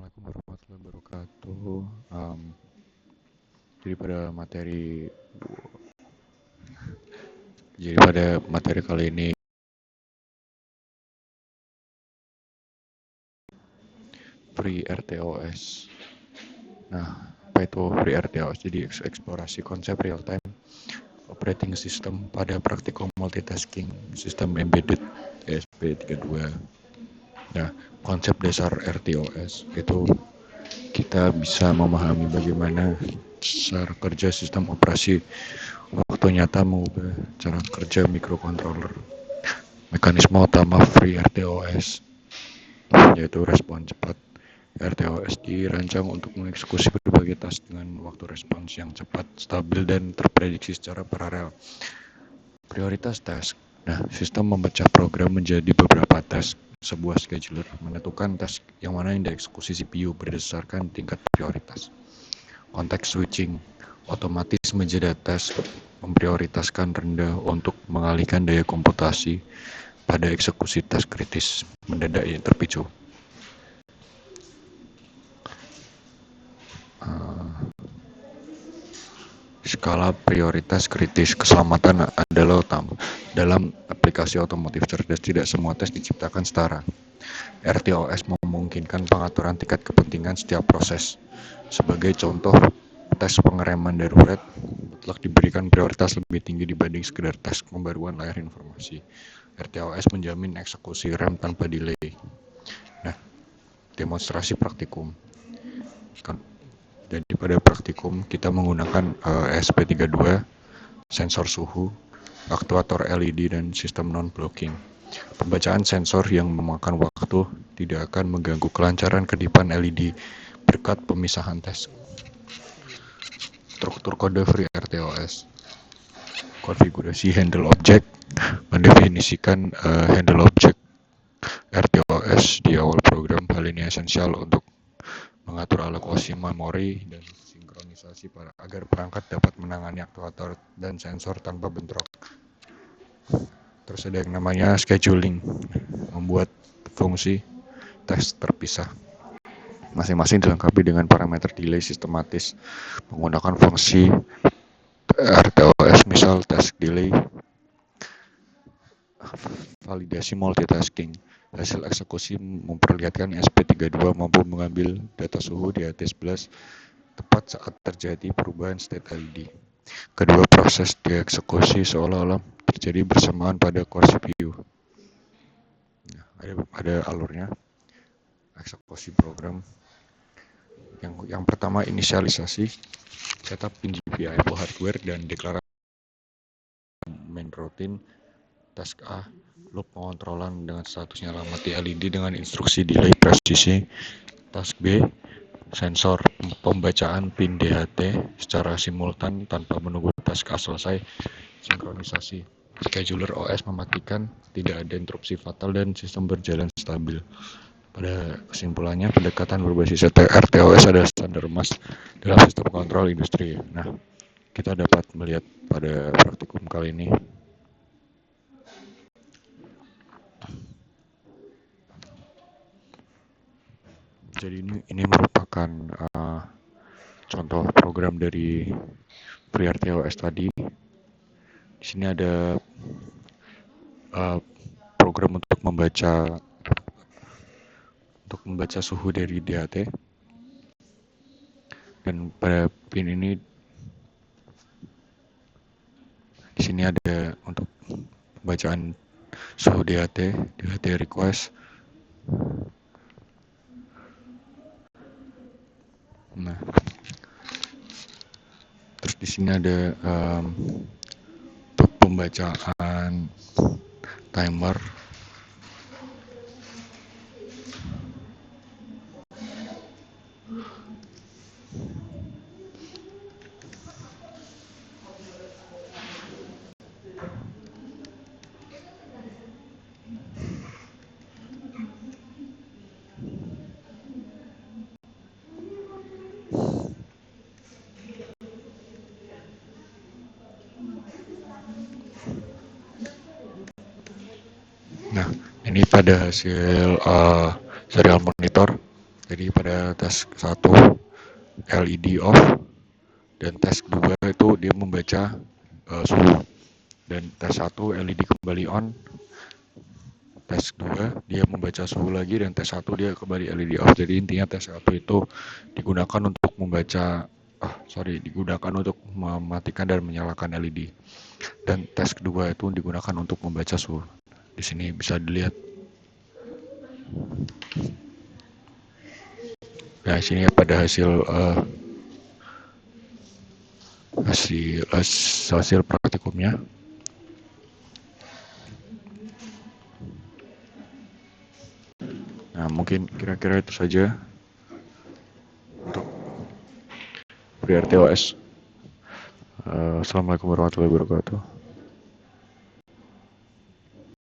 Assalamualaikum warahmatullahi wabarakatuh. Em, jadi pada materi kali ini Free RTOS. Nah, apa itu Free RTOS? Jadi eksplorasi konsep real time operating system pada praktikum multitasking sistem embedded ESP32. Nah, konsep dasar RTOS itu kita bisa memahami bagaimana cara kerja sistem operasi waktu nyata mengubah cara kerja microcontroller. Mekanisme utama Free RTOS yaitu respon cepat. RTOS dirancang untuk mengeksekusi berbagai task dengan waktu respons yang cepat, stabil, dan terprediksi secara paralel. Prioritas task. Nah, sistem memecah program menjadi beberapa task. Sebuah scheduler menentukan task yang mana yang dieksekusi CPU berdasarkan tingkat prioritas. Konteks switching. Otomatis menjadi task memprioritaskan rendah untuk mengalihkan daya komputasi pada eksekusi task kritis mendadak yang terpicu. Skala prioritas kritis. Keselamatan adalah utama. Dalam aplikasi otomotif cerdas, tidak semua tes diciptakan setara. RTOS memungkinkan pengaturan tingkat kepentingan setiap proses. Sebagai contoh, tes pengereman darurat mutlak diberikan prioritas lebih tinggi dibanding sekedar tes pembaruan layar informasi. RTOS menjamin eksekusi RAM tanpa delay. Nah, demonstrasi praktikum. Jadi pada praktikum kita menggunakan ESP32, sensor suhu, aktuator LED, dan sistem non-blocking. Pembacaan sensor yang memakan waktu tidak akan mengganggu kelancaran kedipan LED berkat pemisahan tes. Struktur kode Free RTOS. Konfigurasi handle object mendefinisikan handle object RTOS di awal program. Hal ini esensial untuk mengatur alokasi memori dan sinkronisasi agar perangkat dapat menangani aktuator dan sensor tanpa bentrok. Terus ada yang namanya scheduling, membuat fungsi tes terpisah. Masing-masing dilengkapi dengan parameter delay sistematis menggunakan fungsi RTOS, misal task delay, validasi multitasking. Hasil eksekusi memperlihatkan ESP32 mampu mengambil data suhu di AT11 tepat saat terjadi perubahan state LED. Kedua proses dieksekusi seolah-olah terjadi bersamaan pada core CPU. Nah, ada alurnya eksekusi program. Yang pertama inisialisasi, setup pin GPIO hardware dan deklarasi main routine. Task A, loop pengontrolan dengan statusnya alamati LED dengan instruksi delay presisi. Task B, sensor pembacaan pin DHT secara simultan tanpa menunggu task A selesai. Sinkronisasi. Scheduler OS memastikan tidak ada interupsi fatal dan sistem berjalan stabil. Pada kesimpulannya, pendekatan berbasis RTOS adalah standar emas dalam sistem kontrol industri. Nah, kita dapat melihat pada praktikum kali ini jadi ini merupakan contoh program dari Free RTOS tadi. Di sini ada program untuk membaca suhu dari DHT, dan pada pin ini di sini ada untuk pembacaan suhu DHT request. Nah, terus di sini ada pembacaan timer. Nah, ini pada hasil serial monitor. Jadi pada tes 1 LED off, dan tes 2 itu dia membaca suhu, dan tes 1 LED kembali on, tes 2 dia membaca suhu lagi, dan tes 1 dia kembali LED off. Jadi intinya tes 1 itu digunakan untuk digunakan untuk mematikan dan menyalakan LED, dan tes kedua itu digunakan untuk membaca suhu. Di sini bisa dilihat. Nah, sini pada hasil praktikumnya. Nah, mungkin kira-kira itu saja untuk pre-RTOS. Assalamualaikum warahmatullahi wabarakatuh.